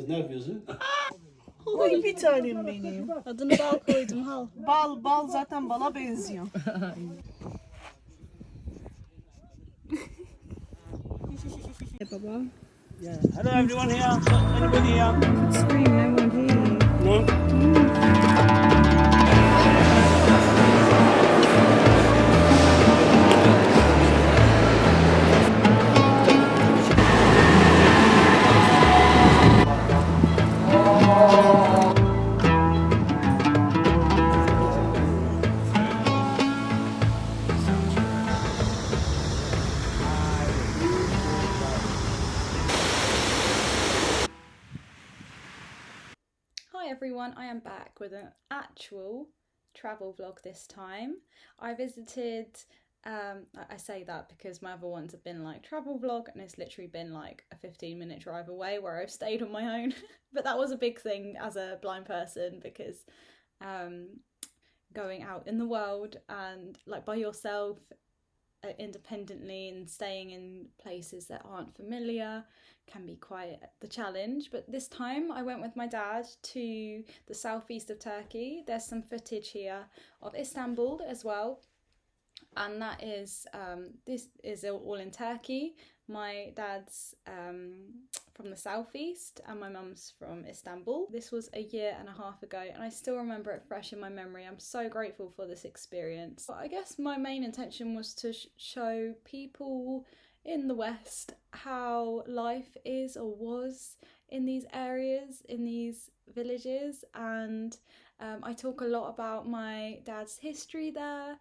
kız, ne yapıyorsun? Oy bir tanem benim. Adını Bal koydum Hal. Bal zaten bala benziyor. Baba. Yeah. Hello everyone here. Anybody here? Scream, no one hear you. No? Hi everyone, I am back with an actual travel vlog this time. I visited, I say that because my other ones have been like travel vlog and it's literally been like a 15-minute drive away where I've stayed on my own. But that was a big thing as a blind person because going out in the world and like by yourself independently and staying in places that aren't familiar can be quite the challenge. But this time I went with my dad to the southeast of Turkey. There's some footage here of Istanbul as well, and that is this is all in Turkey. My dad's from the southeast and my mum's from Istanbul. This was a year and a half ago and I still remember it fresh in my memory. I'm so grateful for this experience. But I guess my main intention was to show people in the West how life is or was in these areas, in these villages, and I talk a lot about my dad's history there,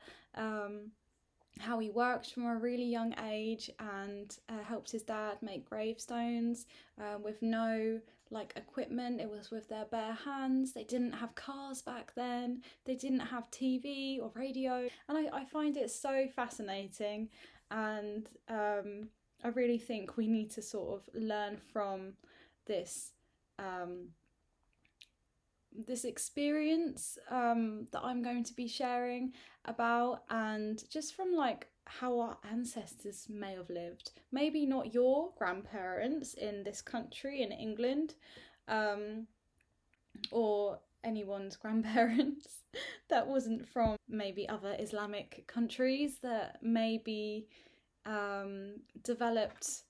how he worked from a really young age and helped his dad make gravestones with no like equipment. It was with their bare hands. They didn't have cars back then. They didn't have TV or radio, and I find it so fascinating. And I really think we need to sort of learn from this this experience that I'm going to be sharing about, and just from like how our ancestors may have lived. Maybe not your grandparents in this country in England, or anyone's grandparents that wasn't from maybe other Islamic countries that maybe developed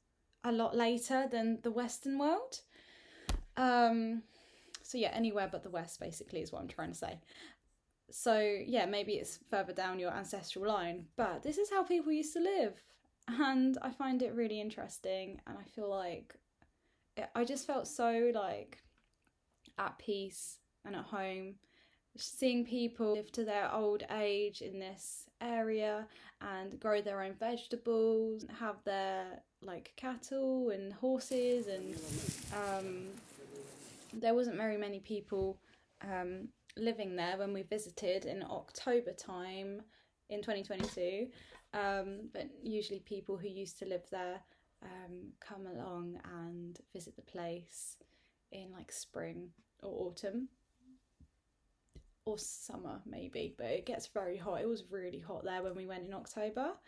a lot later than the Western world. So yeah, anywhere but the West basically is what I'm trying to say. So yeah, maybe it's further down your ancestral line, but this is how people used to live, and I find it really interesting, and I feel like I just felt so like at peace and at home seeing people live to their old age in this area and grow their own vegetables, have their like cattle and horses, and there wasn't very many people living there when we visited in October time in 2022, but usually people who used to live there come along and visit the place in like spring or autumn or summer maybe, but it gets very hot. It was really hot there when we went in October.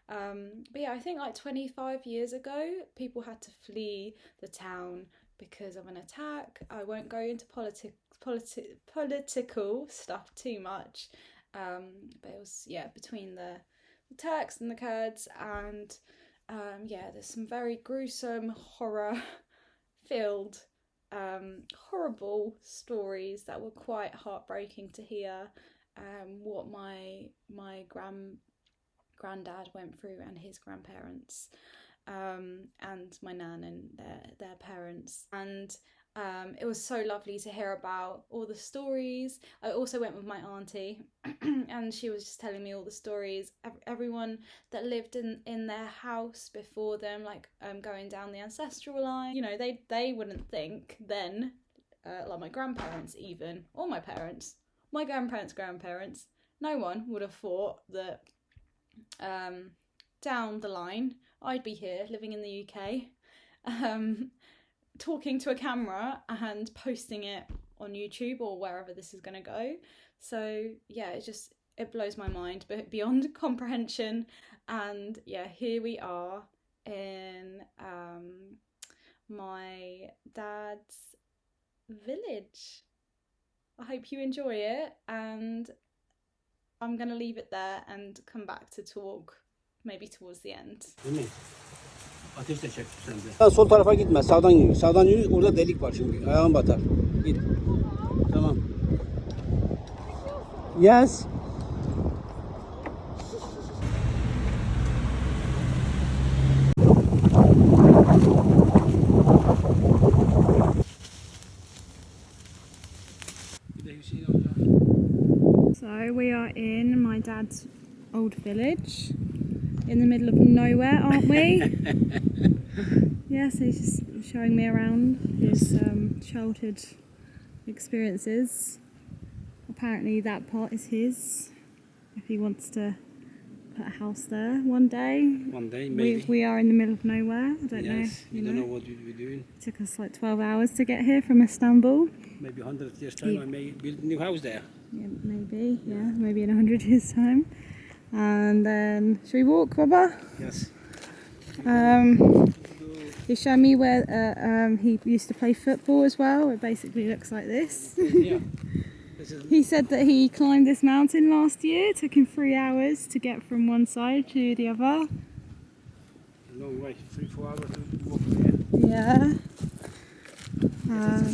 But yeah, I think like 25 years ago people had to flee the town because of an attack. I won't go into political stuff too much, but it was between the Turks and the Kurds, and there's some very gruesome, horror filled horrible stories that were quite heartbreaking to hear, what my granddad went through and his grandparents, and my nan and their parents, and it was so lovely to hear about all the stories. I also went with my auntie and she was just telling me all the stories, everyone that lived in their house before them, like going down the ancestral line. You know, they wouldn't think then, like my grandparents even, or my parents, my grandparents, no one would have thought that down the line I'd be here living in the UK, talking to a camera and posting it on YouTube or wherever this is going to go. So yeah, it blows my mind, but beyond comprehension. And yeah, here we are in my dad's village. I hope you enjoy it, and I'm going to leave it there and come back to talk maybe towards the end. Değil mi? Ateş de çek sen de. Sol tarafa gitme, sağdan yürü. Sağdan yürü, orada delik var şimdi. Ayağın batar. Git. Tamam. Yes. So we are in my dad's old village, in the middle of nowhere, aren't we? Yeah, so he's just showing me around his childhood experiences. Apparently that part is his, if he wants to put a house there one day. One day, maybe. We are in the middle of nowhere, I don't know. Yes, we don't know what we'll be doing. It took us like 12 hours to get here from Istanbul. Maybe 100 years time I may build a new house there. Yeah, maybe in 100 years time. And then, should we walk, Baba? Yes. He showed me where he used to play football as well. It basically looks like this. Yeah. He said that he climbed this mountain last year. It took him 3 hours to get from one side to the other. A long way, 3-4 hours to walk there. Yeah.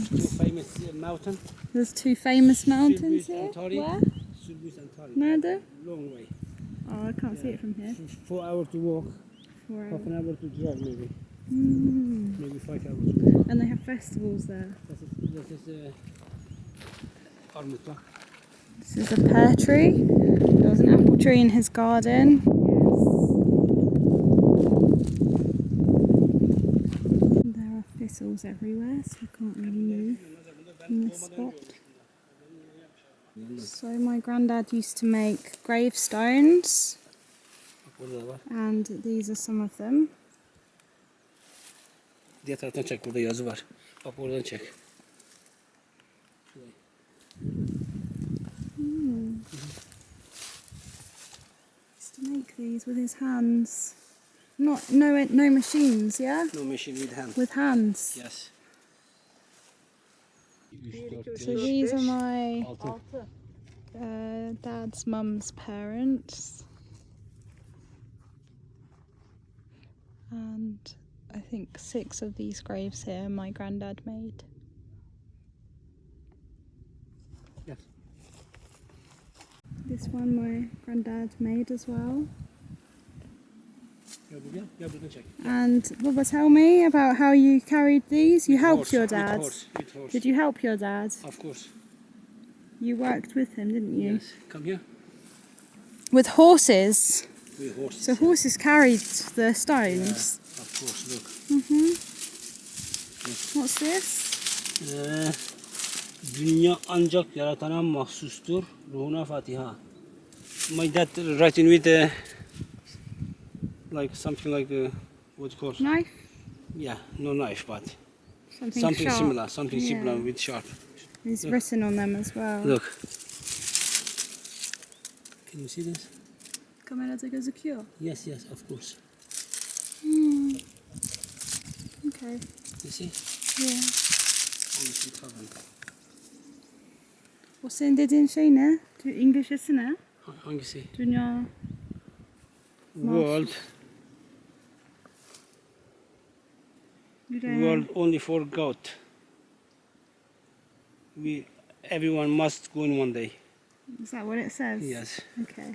Two famous mountain. There's two famous mountains here. Antalya. Where? Antalya. Mardin? Long way. Oh, I can't see it from here. 4 hours to walk. 4 hours. Half an hour to drive maybe. Maybe 5 hours to walk. And they have festivals there. This is armut bak. This is a pear tree. There was an apple tree in his garden. Yes. There are thistles everywhere, so I can't really move in this spot. So my granddad used to make gravestones, and these are some of them. Diğer taraftan çek, burada yazı var. Bak oradan çek. Used to make these with his hands. No machines, yeah? No machine with hand. With hands. Yes. So these are my dad's mum's parents. And I think 6 of these graves here my granddad made. Yes. This one my granddad made as well. And Baba, tell me about how you carried these. You helped your dad. With horse. Did you help your dad? Of course. You worked with him, didn't you? Yes. Come here. With horses? With horses. So horses carried the stones? Yeah, of course, look. What's this? Dünya ancak yaratana mahsustur. Ruhuna Fatiha. My dad writing with like something like what's it called? Knife? Yeah, no knife, but Something sharp. similar. Something similar Yeah. with sharp. He's Look. written on them as well. Look. Can you see this? Kamera gözüküyor. Yes, yes, of course. Okay. You see? Yeah. Obviously travel. O senin dediğin şey ne? İngilizcesi ne? Hangisi? Dünya. World. World only for God. Everyone must go in one day. Is that what it says? Yes. Okay.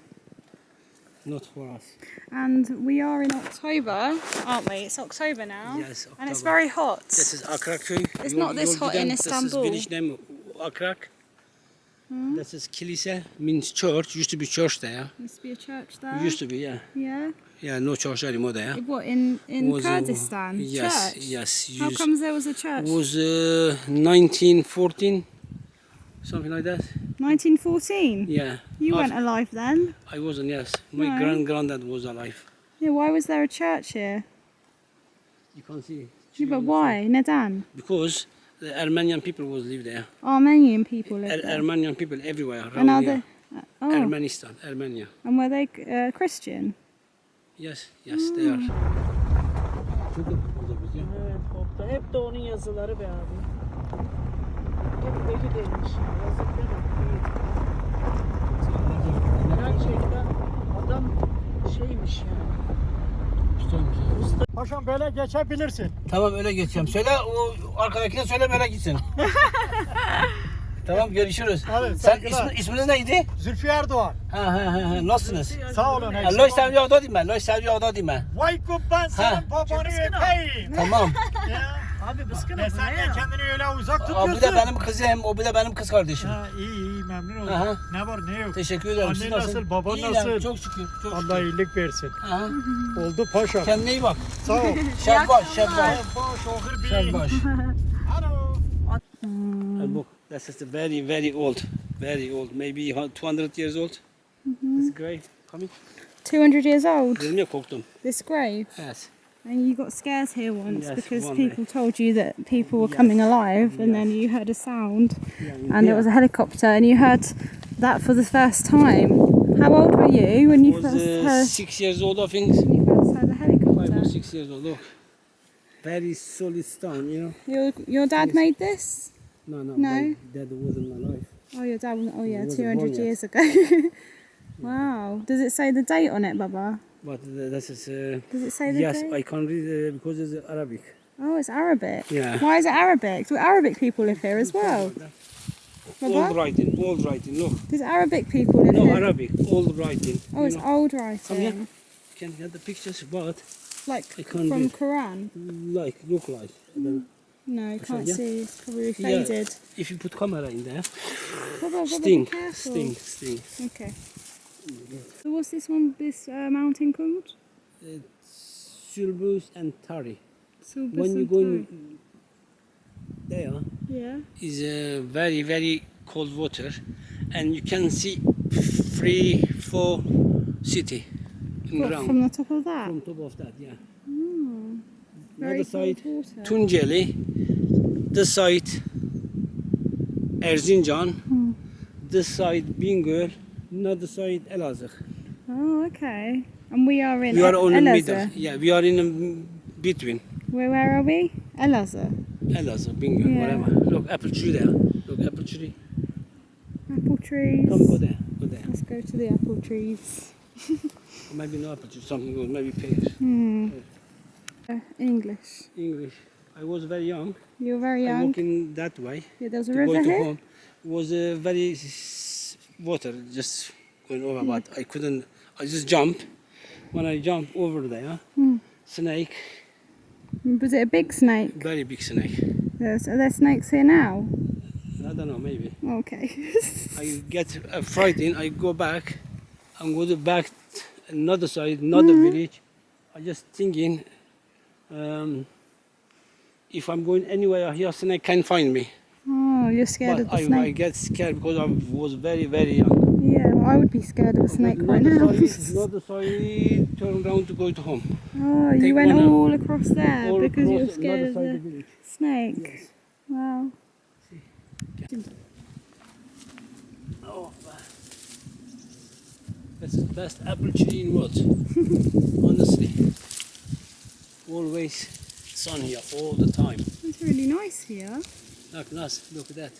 Not for us. And we are in October, aren't we? It's October now. Yes, And it's October. very hot. This is Akrak tree. It's not this hot in Istanbul. This is village name Akrak. This is kilise, means church. Used to be church there. Used to be a church there. Used to be, yeah. Yeah. Yeah, no church anymore there. What, in Was, Kurdistan? yes, Church? yes. How comes there was a church? It was 1914, something like that. 1914? Yeah. You weren't alive then? I wasn't, yes. My No. granddad was alive. Yeah, why was there a church here? You can't see. Yeah, but why? Neden? Because the Armenian people was live there. Armenian people live there. Armenian people everywhere around And are here. they? Oh, Armenistan, Armenia. and were they Christian? Yes, yes, they are. Evet, Hop'ta. Hep de onun yazıları be abi. Çok deli demiş. Yazık değil mi? Gerçekten adam şeymiş yani. Paşam böyle geçebilirsin. Tamam öyle geçeceğim. Söyle o arkadakine söyle böyle gitsin. Tamam görüşürüz. Hadi, Sen saygılar. isminiz neydi? Zülfü Erdoğan. Ha. Nasılsınız? Sağ olun. Loş sevdi o da değil mi? Loş sevdi o da değil mi? Vay kubban senin babanı öpeyim. Tamam. Ya. Abi bıskın Ne sen de kendini öyle uzak O tutuyorsun. bir de benim kızım, o bir de benim kız kardeşim. Ha, iyi memnun oldum. Aha. Ne var ne yok. Teşekkür ederim. Annen Siz nasıl, baban İyiyim, nasıl? Çok şükür. Çok Allah şükür. iyilik versin. Aha. Oldu paşa. Kendine iyi bak. Sağ ol. Şebbaş. Boş okur bir. Şebbaş. Hello. Look, this is very old. Very old. Maybe 200 years old. It's great. Coming. 200 years old, Dedim ya korktum. this grave. Yes. And you got scared here once Yes, because one people told you that people were coming alive, and then you heard a sound, and it was a helicopter, and you heard that for the first time. How old were you when you was first heard? 6 years old, I think. When you first heard the 5 or helicopter? 6 years old. Look. Very solid stone, you know. Your dad made this? No. No. My dad wasn't alive. Oh, your dad was. Oh, yeah, He wasn't 200 born yet. years ago. Wow. Does it say the date on it, Baba? But this is. Does it say the Yes, date? I can't read because it's Arabic. Oh, it's Arabic. Yeah. Why is it Arabic? Do Arabic people live here as well? Old Baba? writing. Look. Does Arabic people live No, here? Arabic. Old writing. Oh, you it's know. old Come writing. here. You can get the pictures, but Like I can't from read. Quran? look like. No, you can't yeah. see. It's probably Yeah. faded. If you put camera in there, Baba, sting. be careful. Okay. So what's this one? This mountain called? Sulbus and Tari. Silbus When you and go Tari. in there, Yeah. is very cold water, and you can see 3-4 city in What, ground from the top of that? from top of that. Yeah. Very Another side, cold water. Tunceli. This side, Erzincan. This side, Bingol. Another side, Elazığ. Oh, okay. And we are in We are on the Elazığ. middle. Yeah, we are in the between. Where are we? Elazığ. Elazığ, Bingol, Yeah. whatever. Look, apple tree there. Look, apple tree. Apple trees. Come, go there. Go there. Let's go to the apple trees. Maybe no apple tree, something good. Maybe pears. English. English. I was very young. You were very I young. walking that way Yeah, there's a to river go to here. home. It was very water just going over, but I couldn't. I just jumped. When I jumped over there, snake, Was it a big snake? very big snake. Are there snakes here now? I don't know, maybe. Okay. I get frightened. I go back. I'm going back another side, another village. I just thinking, if I'm going anywhere here, snake can find me. Oh, you're scared But of the I snake. get scared because I was very young. Yeah, well, I would be scared of a snake right now. Another side, turn around to go to home. Oh, Take you went one all across there All because you were across scared another of side the of the village. snake. Wow. Oh, that's the best apple tree in world. Honestly, always sun here all the time. It's really nice here. Look, nice. Look at that.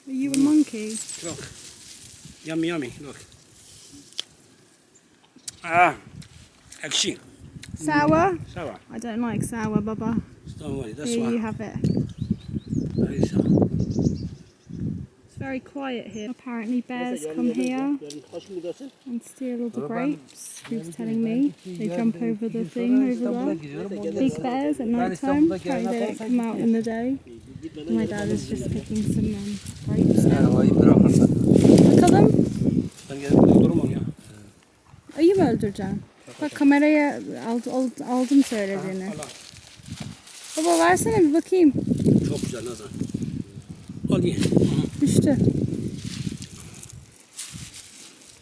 Are you a monkey? Look, yummy. Look. Ah, actually, Sour? sour. I don't like sour, Baba. Don't worry, that's Here you one. have it. Very sour. It's very quiet here. Apparently bears come here and steal all the grapes. He was telling me they jump over the thing over there. Big bears at night time. Apparently they don't come out in the day. My dad is just picking some grapes now. Look at them. Ben gelip burada durmam ya. Ayı mı öldüreceksin? Bak kameraya aldım söylediğini. Al. Baba versene bir bakayım. Çok güzel Nazan. Al ye. Düştü.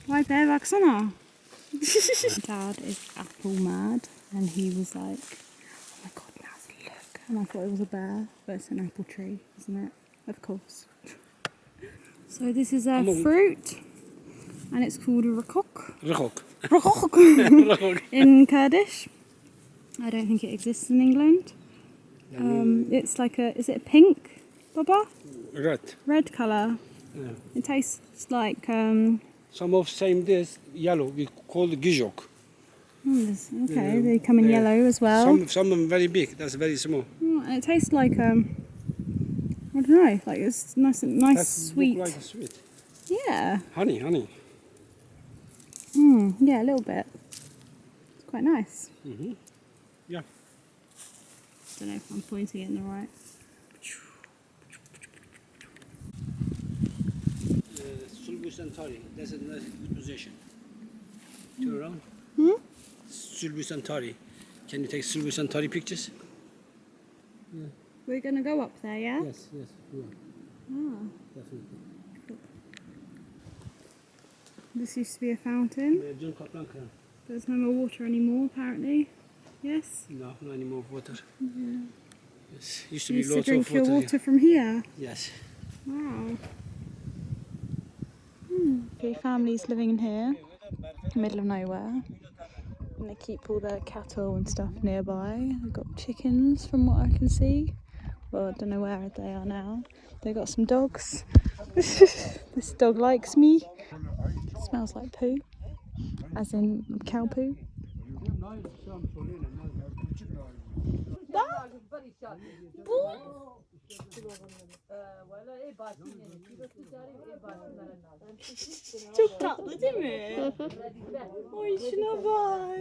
Vay be baksana. Dad is apple mad and he was like, oh my god, Naz, look. And I thought it was a bear, but it's an apple tree, isn't it? Of course. So this is a fruit and it's called a rakok. Rakok. In Kurdish. I don't think it exists in England. It's like is it pink, Baba? red. Red colour. Yeah. It tastes like Some of same this yellow. We call it gijok. okay, they come in yellow as well. Some of them very big. That's very small. It tastes like I don't know, like it's nice, That's sweet. look like sweet. Yeah. Honey. Yeah, a little bit. It's quite nice. Yeah. Don't know if I'm pointing it in the right. Sulbus and Tari. That's a nice position. Turn around. Sulbus and Tari. Can you take Sulbus and Tari pictures? We're gonna go up there, yeah? Yes. Yeah. Ah, Definitely. this used to be a fountain. There's no more water anymore, apparently. Yes? No, not any more water. Yes. Used to You be used to lots drink of your water. water from here. Yes. Wow. Okay, families living in here, middle of nowhere. And they keep all their cattle and stuff nearby. They've got chickens from what I can see. Well, I don't know where they are now. They've got some dogs. This dog likes me. Smells like poo, as in cow poo. Çok tatlı değil mi? Oy şuna bak.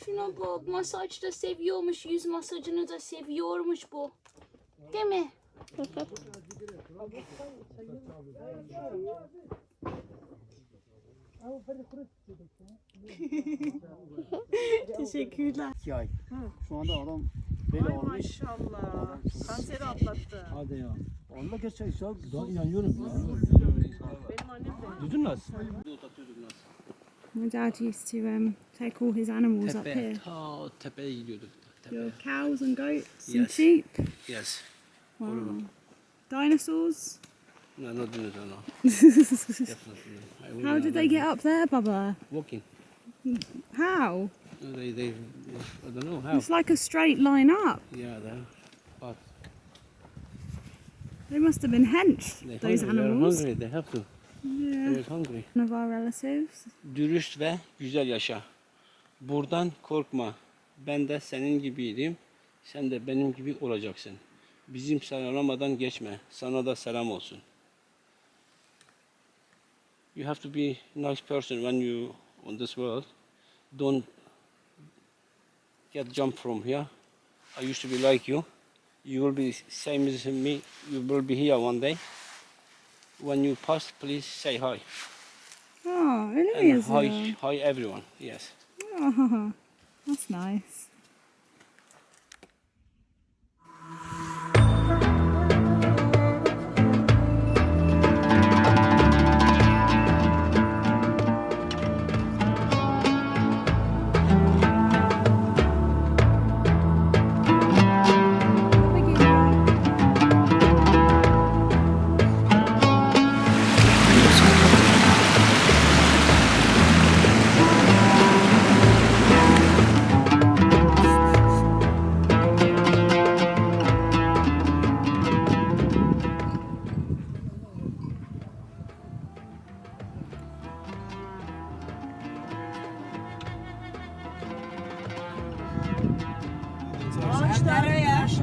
Şuna bak, masaj da seviyormuş, yüz masajını da seviyormuş bu. Değil mi? Teşekkürler. 2 ay. Şu anda adam böyle olmuş. Maşallah. Kanseri atlattı. Hadi ya. Onunla geçecek çok. Ben inanıyorum. Benim annem de. Duydun nasıl? My dad used to take all his animals up here. Ta tepeye gidiyorduk. Your cows and goats and Yes. sheep. Yes. Wow. Dinosaurs. No, not dinosaur, no. Definitely. How did they get up there, Baba? Walking. How? They I don't know how. It's like a straight line up. Yeah, but They must have been henched, those hungry. They're animals. hungry. They have to. Yeah. They're hungry. One of our relatives. Dürüst ve güzel yaşa. Buradan korkma. Ben de senin gibiydim. Sen de benim gibi olacaksın. Bizim selamlamadan geçme. Sana da selam olsun. You have to be a nice person when you on this world. Don't get jump from here. I used to be like you. You will be same as me. You will be here one day. When you pass, please say hi. Oh, öyle mi And yazıyor? hi everyone. Yes. Oh, that's nice.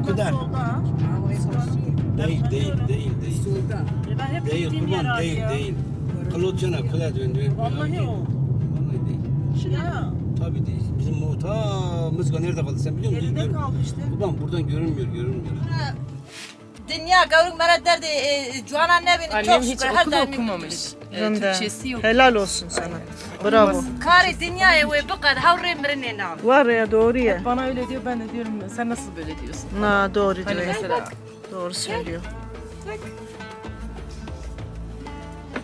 Kadar. Değil. Ben hep Değil, gittiğim yer kurban abi değil, ya. değil. Kılıçına kule döndü. Vallahi o. Vallahi değil. Ya. Tabii değil. Bizim o ta Mızga nerede kaldı sen biliyor musun? Geride kaldı işte. Kurban buradan görünmüyor. Dünya gavurun bana derdi Cuhan anne beni Annem çok hiç şükür her okul daim okumamış. Ben de. Türkçesi yok. Helal olsun sana. Bravo. Kari dünyaya ve bu kadar havre mrene nam. Var ya doğru ya. Bana öyle diyor, ben de diyorum sen nasıl böyle diyorsun? Na doğru Hani diyor. mesela Doğru söylüyor.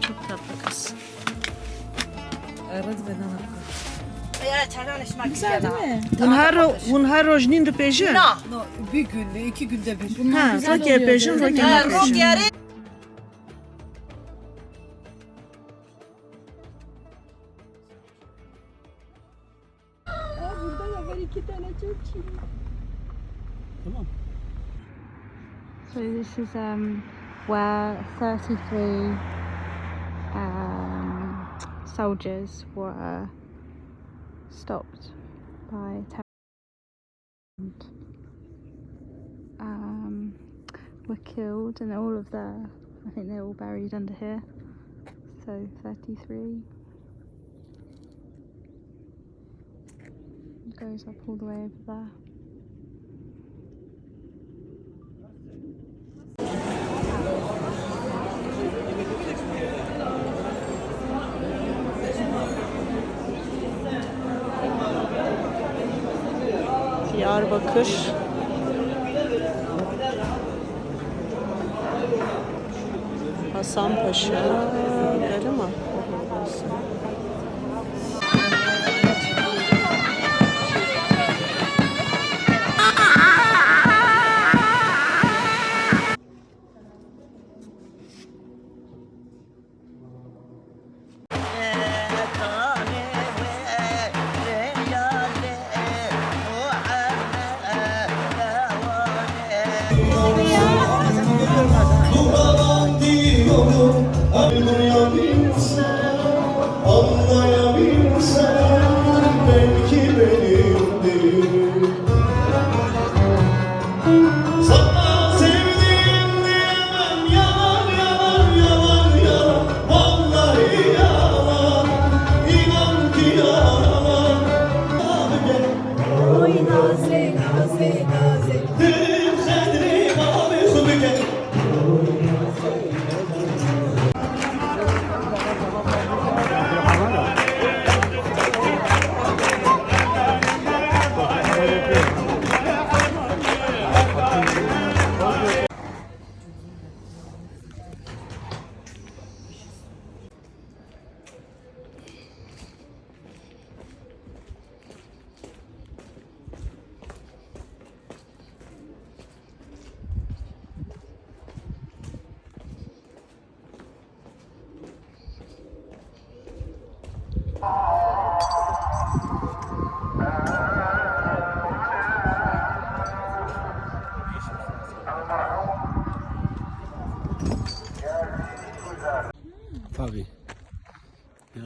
Çok tatlı kız. Ya çaydan içmek güzel değil mi? Hun her roj nindu peşin. Na. bir günde, 2 günde bir. Bunlar Ha, güzel roke oluyor peşin, diyor, değil roke mi? Rok peşin. yeri. Burada da var 2 tane çok şirin. Tamam. So this is where 33 soldiers were stopped by terrorists, were killed, and all of their, I think they're all buried under here. So 33 goes up all the way over there. Diyarbakır. Hasanpaşa. Öyle mi? Tabii. Ya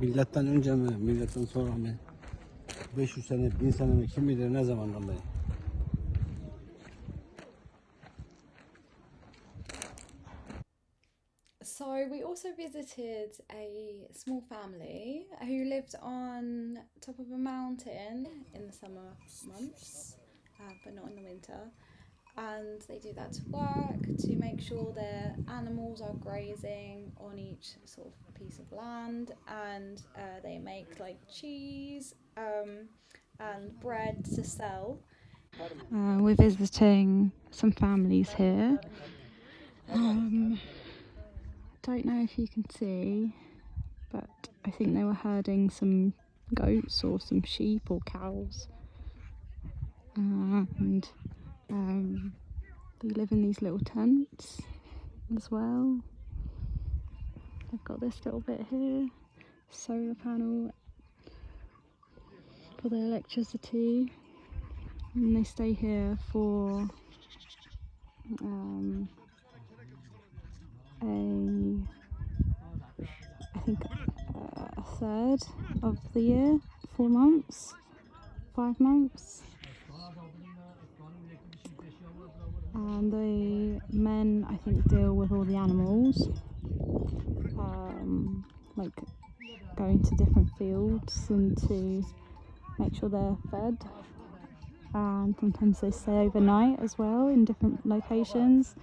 milletten önce mi, milletten sonra mı? 500 sene, 1000 sene mi, kim bilir ne zamandan beri. So we also visited a small family who lived on top of a mountain in the summer months, but not in the winter. And they do that to work, to make sure their animals are grazing on each sort of piece of land, and they make like cheese and bread to sell. We're visiting some families here. Don't know if you can see, but I think they were herding some goats or some sheep or cows, and they live in these little tents as well. They've got this little bit here, solar panel for their electricity, and they stay here for I think a third of the year, 4 months, 5 months. And the men, I think, deal with all the animals, like going to different fields and to make sure they're fed. And sometimes they stay overnight as well in different locations.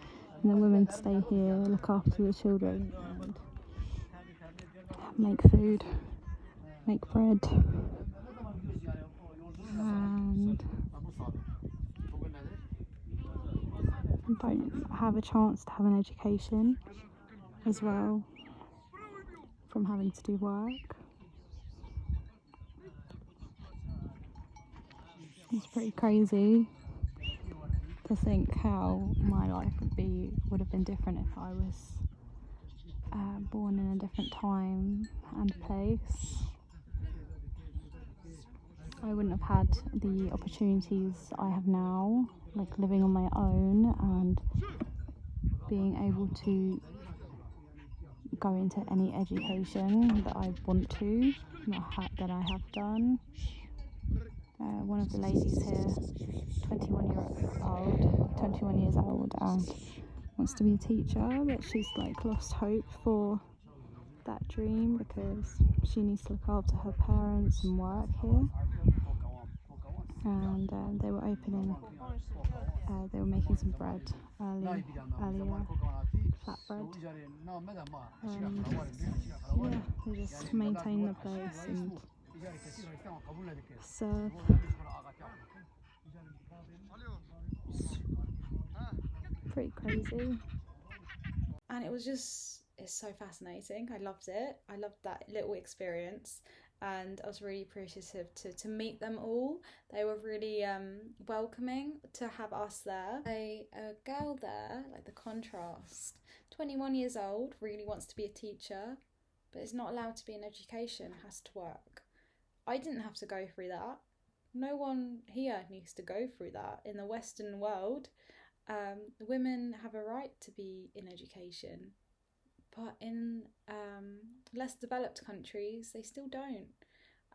And the women stay here, look after the children, and make food, make bread, and don't have a chance to have an education as well from having to do work. It's pretty crazy to think how my life would have been different if I was born in a different time and place. I wouldn't have had the opportunities I have now, like living on my own and being able to go into any education that I want to, that I have done. One of the ladies here, 21 years old, and wants to be a teacher, but she's like lost hope for that dream because she needs to look after her parents and work here. And they were making some bread earlier, flatbread. Yeah, they just maintain the place and serve. Pretty crazy. And it's so fascinating. I loved it. I loved that little experience, and I was really appreciative to meet them all. They were really welcoming to have us there. A girl there, like the contrast, 21 years old, really wants to be a teacher, but is not allowed to be in education, has to work. I didn't have to go through that. No one here needs to go through that. In the Western world, women have a right to be in education, but in less developed countries they still don't,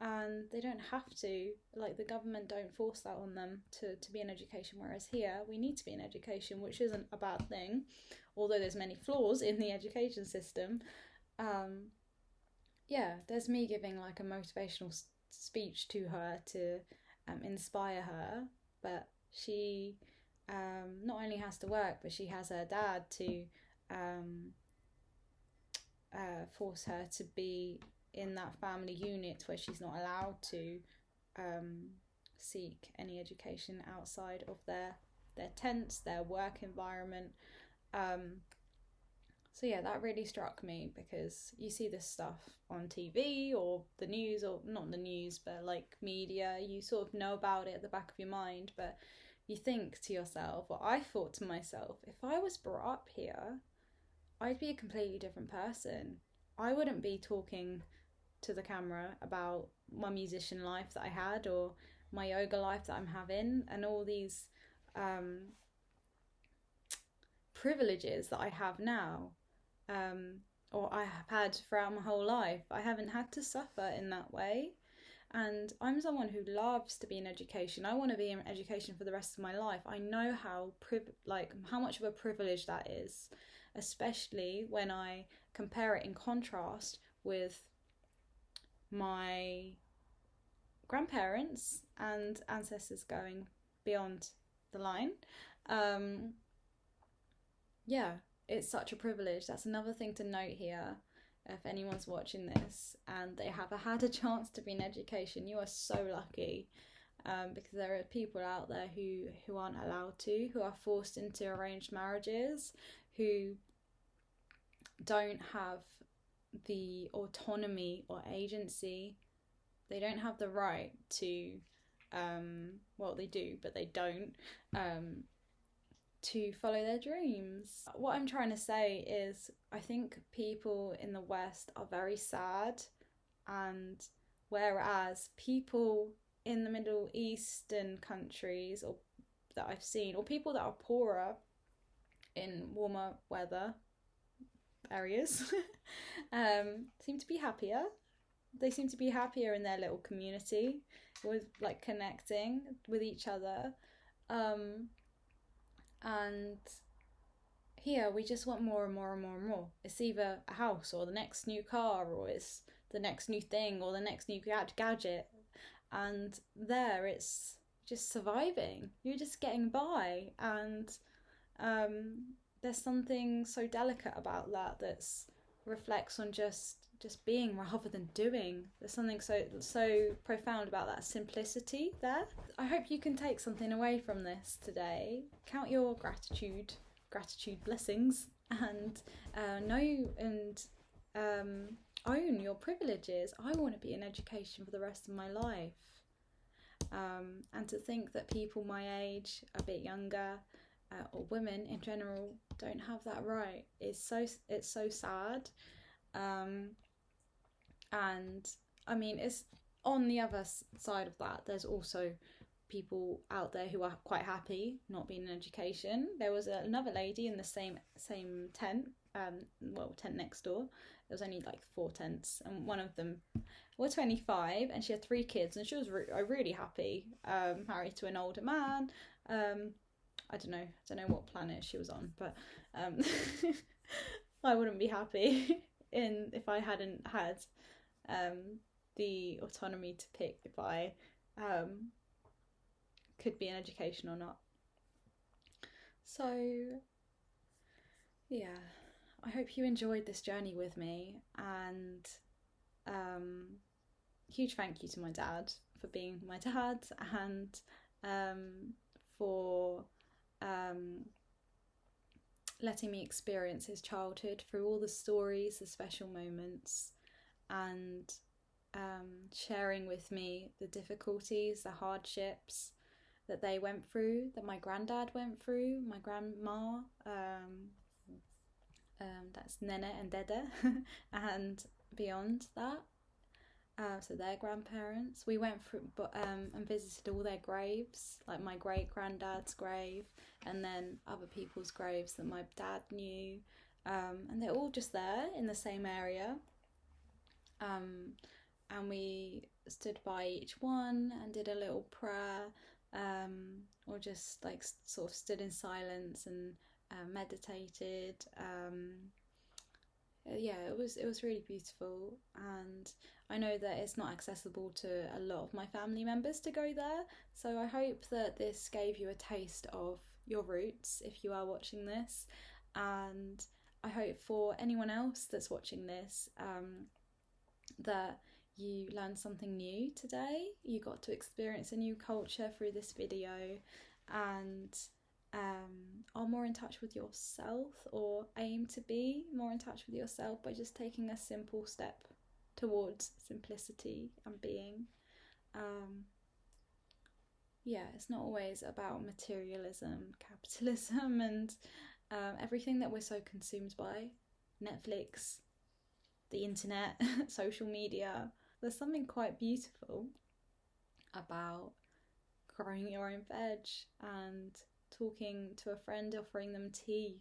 and they don't have to. Like, the government don't force that on them to be in education, whereas here we need to be in education, which isn't a bad thing, although there's many flaws in the education system. Yeah, there's me giving like a motivational speech to her to inspire her, but she not only has to work, but she has her dad to force her to be in that family unit where she's not allowed to seek any education outside of their tents, their work environment. So yeah, that really struck me, because you see this stuff on TV or the news, or not the news, but like media, you sort of know about it at the back of your mind, but you think to yourself, or I thought to myself, if I was brought up here, I'd be a completely different person. I wouldn't be talking to the camera about my musician life that I had, or my yoga life that I'm having, and all these privileges that I have now, or I have had throughout my whole life. I haven't had to suffer in that way. And I'm someone who loves to be in education. I want to be in education for the rest of my life. I know how much of a privilege that is, especially when I compare it in contrast with my grandparents and ancestors going beyond the line. Yeah, it's such a privilege. That's another thing to note here. If anyone's watching this and they haven't had a chance to be in education, you are so lucky, because there are people out there who aren't allowed to, who are forced into arranged marriages, who don't have the autonomy or agency. They don't have the right to, well, they do, but they don't, to follow their dreams. What I'm trying to say is, I think people in the West are very sad, and whereas people in the Middle Eastern countries, or that I've seen, or people that are poorer in warmer weather areas, seem to be happier. They seem to be happier in their little community, with like connecting with each other. And here we just want more and more and more and more. It's either a house, or the next new car, or it's the next new thing, or the next new gadget. And there it's just surviving. You're just getting by. And there's something so delicate about that reflects on just being rather than doing. There's something so profound about that simplicity there. I hope you can take something away from this today. Count your gratitude blessings, and know and own your privileges. I want to be in education for the rest of my life, and to think that people my age, a bit younger, or women in general, don't have that right it's so sad. And I mean, it's on the other side of that, there's also people out there who are quite happy not being in education. There was another lady in the same tent, tent next door. There was only like 4 tents, and one of them was 25, and she had 3 kids, and she was really happy, married to an older man. I don't know what planet she was on, but I wouldn't be happy if I hadn't had the autonomy to pick if I could be in education or not. So yeah, I hope you enjoyed this journey with me, and huge thank you to my dad for being my dad, and for letting me experience his childhood through all the stories, the special moments, and sharing with me the difficulties, the hardships that they went through, that my granddad went through, my grandma, that's Nene and Dede, and beyond that, so their grandparents. We went through and visited all their graves, like my great granddad's grave, and then other people's graves that my dad knew, and they're all just there in the same area, and we stood by each one and did a little prayer, or just like sort of stood in silence and meditated. Yeah, it was really beautiful, and I know that it's not accessible to a lot of my family members to go there, so I hope that this gave you a taste of your roots if you are watching this, and I hope for anyone else that's watching this that you learned something new today, you got to experience a new culture through this video, and are more in touch with yourself, or aim to be more in touch with yourself by just taking a simple step towards simplicity and being. Yeah, it's not always about materialism, capitalism, and everything that we're so consumed by. Netflix, the internet, social media. There's something quite beautiful about growing your own veg and talking to a friend, offering them tea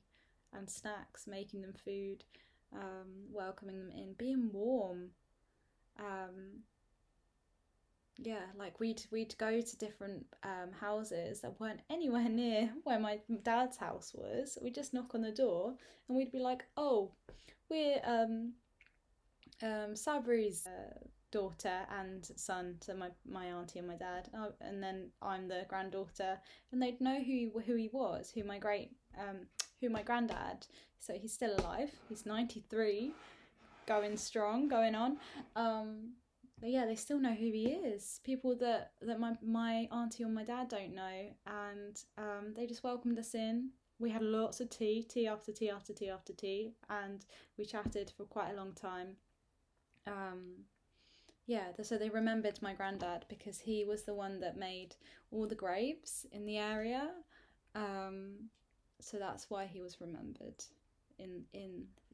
and snacks, making them food, welcoming them in, being warm. Yeah, like we'd go to different houses that weren't anywhere near where my dad's house was. We'd just knock on the door and we'd be like, oh, we're Sabri's daughter and son, so my auntie and my dad, and then I'm the granddaughter, and they'd know who he was, who my granddad. So he's still alive. He's 93, going strong, going on. But yeah, they still know who he is. People that my auntie or my dad don't know, and they just welcomed us in. We had lots of tea after tea after tea after tea, and we chatted for quite a long time. Yeah, so they remembered my granddad because he was the one that made all the graves in the area. So that's why he was remembered in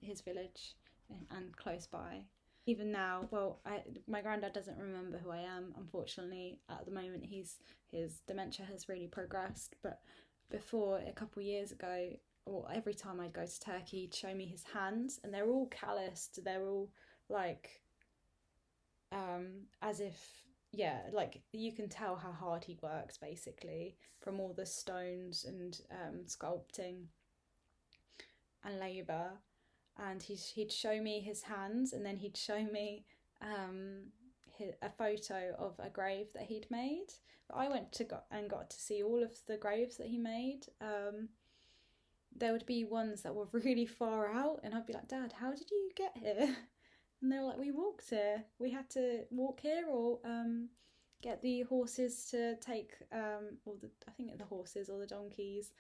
his village and close by. Even now, well, my granddad doesn't remember who I am, unfortunately. At the moment, his dementia has really progressed. But before, a couple of years ago, or every time I'd go to Turkey, he'd show me his hands, and they're all calloused. They're all like, as if, yeah, like you can tell how hard he works, basically, from all the stones and sculpting and labour. And he'd show me his hands, and then he'd show me a photo of a grave that he'd made. But I went and got to see all of the graves that he made. There would be ones that were really far out, and I'd be like, Dad, how did you get here? And they were like, we walked here. We had to walk here, or get the horses to take, I think the horses or the donkeys,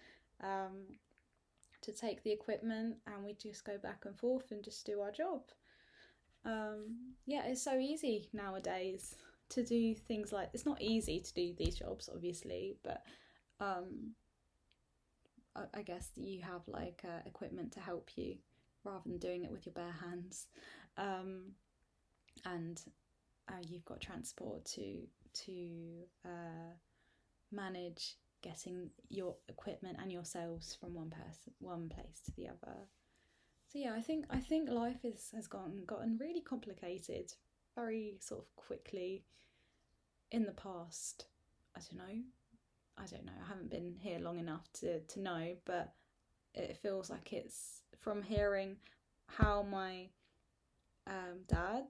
to take the equipment, and we just go back and forth and just do our job. Yeah, it's so easy nowadays to do things like, it's not easy to do these jobs, obviously, but I guess you have like equipment to help you rather than doing it with your bare hands. And you've got transport to manage getting your equipment and yourselves from one place to the other. So yeah, I think life has gotten really complicated very sort of quickly in the past. I don't know. I haven't been here long enough to know, but it feels like it's from hearing how my dad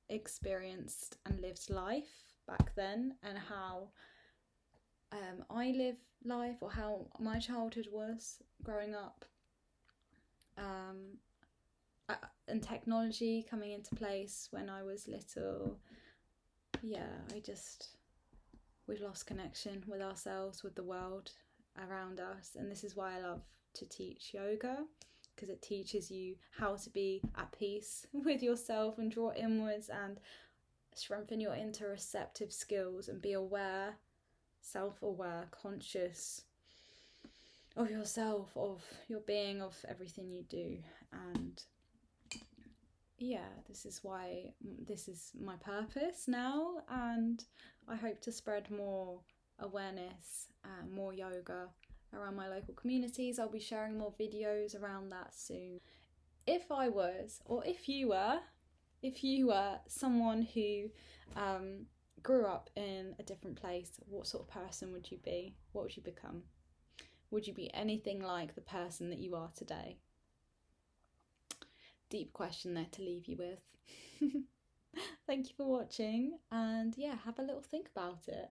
experienced and lived life back then, and how I live life, or how my childhood was growing up, and technology coming into place when I was little. Yeah, we've lost connection with ourselves, with the world around us, and this is why I love to teach yoga, because it teaches you how to be at peace with yourself and draw inwards and strengthen your interoceptive skills and be aware, self-aware, conscious of yourself, of your being, of everything you do. And yeah, this is my purpose now, and I hope to spread more awareness, more yoga around my local communities. I'll be sharing more videos around that soon. If I was, or if you were someone who grew up in a different place, what sort of person would you be? What would you become? Would you be anything like the person that you are today? Deep question there to leave you with. Thank you for watching, and yeah, have a little think about it.